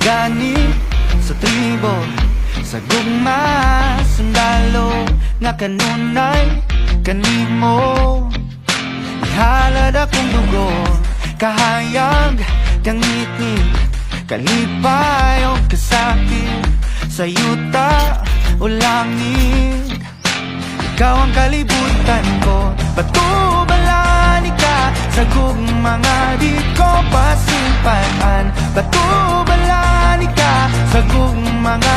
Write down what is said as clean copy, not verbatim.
gani sa tribo, sa gugma, sundalo nga kanunay kanimo. Ihalad akong dugo, kahayag kang ngiti, kalipay o kasakit, sa yuta o langit. Ikaw ang kalibutan ko, batubalani ka sa gugmanga di ko pasimpaan. Batubalani ka sa gugmanga